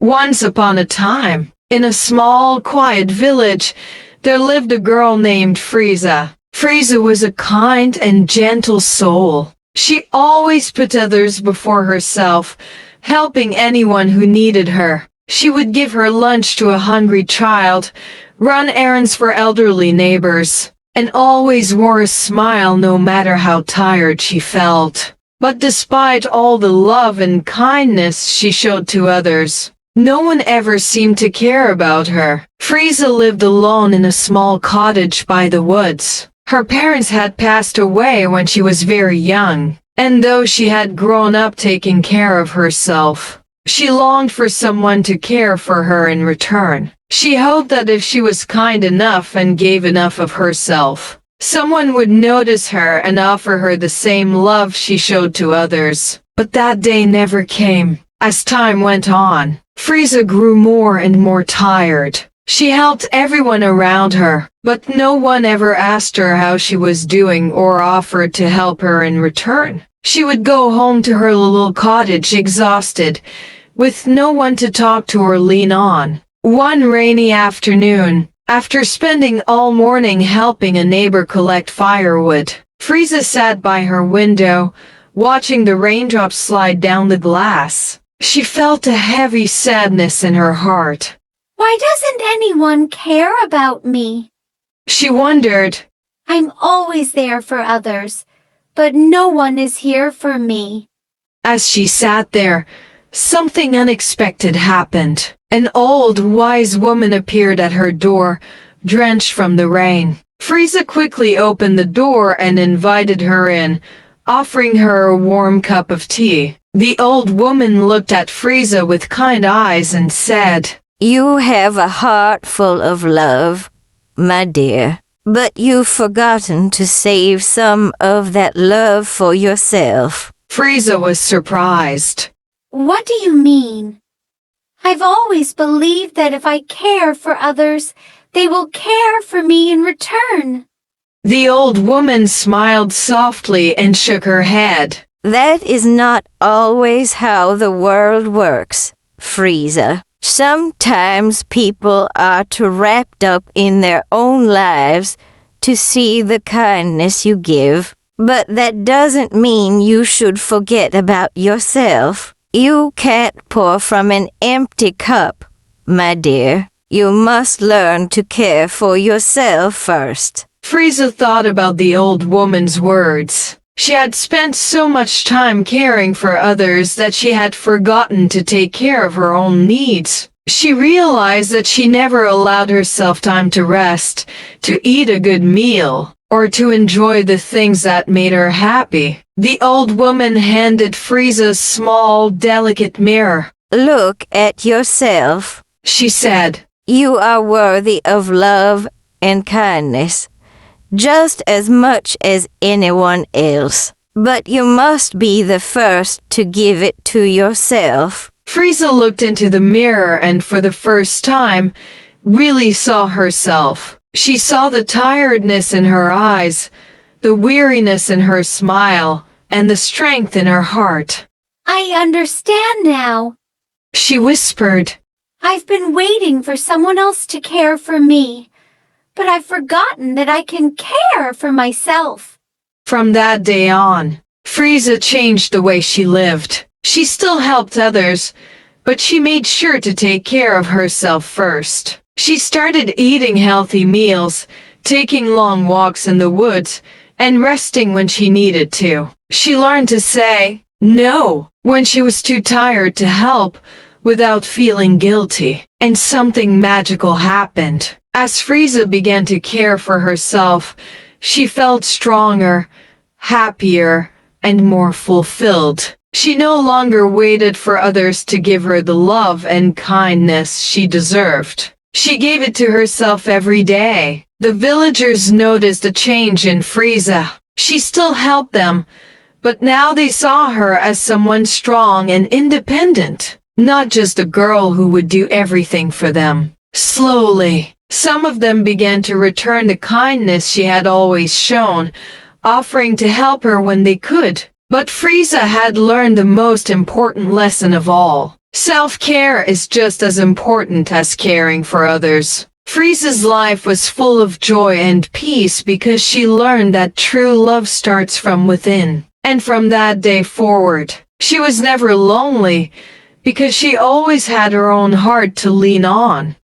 Once upon a time, in a small, quiet village, there lived a girl named Frieza. Frieza was a kind and gentle soul. She always put others before herself, helping anyone who needed her. She would give her lunch to a hungry child, run errands for elderly neighbors, and always wore a smile no matter how tired she felt. But despite all the love and kindness she showed to others, no one ever seemed to care about her. Frieza lived alone in a small cottage by the woods. Her parents had passed away when she was very young, and though she had grown up taking care of herself, she longed for someone to care for her in return. She hoped that if she was kind enough and gave enough of herself, someone would notice her and offer her the same love she showed to others. But that day never came. As time went on, Frieza grew more and more tired. She helped everyone around her, but no one ever asked her how she was doing or offered to help her in return. She would go home to her little cottage exhausted, with no one to talk to or lean on. One rainy afternoon, after spending all morning helping a neighbor collect firewood, Frieza sat by her window, watching the raindrops slide down the glass. She felt a heavy sadness in her heart. Why doesn't anyone care about me? She wondered. I'm always there for others, but no one is here for me. As she sat there, something unexpected happened. An old, wise woman appeared at her door, drenched from the rain. Frieza quickly opened the door and invited her in, offering her a warm cup of tea. The old woman looked at Frieza with kind eyes and said, "You have a heart full of love, my dear, but you've forgotten to save some of that love for yourself." Frieza was surprised. What do you mean? I've always believed that if I care for others, they will care for me in return. The old woman smiled softly and shook her head. That is not always how the world works, Frieza. Sometimes people are too wrapped up in their own lives to see the kindness you give, but that doesn't mean you should forget about yourself. You can't pour from an empty cup, my dear. You must learn to care for yourself first. Frieza thought about the old woman's words. She had spent so much time caring for others that she had forgotten to take care of her own needs. She realized that she never allowed herself time to rest, to eat a good meal, or to enjoy the things that made her happy. The old woman handed Frieza a small, delicate mirror. Look at yourself, she said. You are worthy of love and kindness, just as much as anyone else. But you must be the first to give it to yourself. Frieza looked into the mirror and for the first time, really saw herself. She saw the tiredness in her eyes, the weariness in her smile, and the strength in her heart. I understand now. She whispered. I've been waiting for someone else to care for me, but I've forgotten that I can care for myself. From that day on, Frieza changed the way she lived. She still helped others, but she made sure to take care of herself first. She started eating healthy meals, taking long walks in the woods, and resting when she needed to. She learned to say no when she was too tired to help without feeling guilty. And something magical happened. As Frieza began to care for herself, she felt stronger, happier, and more fulfilled. She no longer waited for others to give her the love and kindness she deserved. She gave it to herself every day. The villagers noticed a change in Frieza. She still helped them, but now they saw her as someone strong and independent, not just a girl who would do everything for them. Slowly, some of them began to return the kindness she had always shown, offering to help her when they could. But Frieza had learned the most important lesson of all. Self-care is just as important as caring for others. Frieza's life was full of joy and peace because she learned that true love starts from within. And from that day forward, she was never lonely because she always had her own heart to lean on.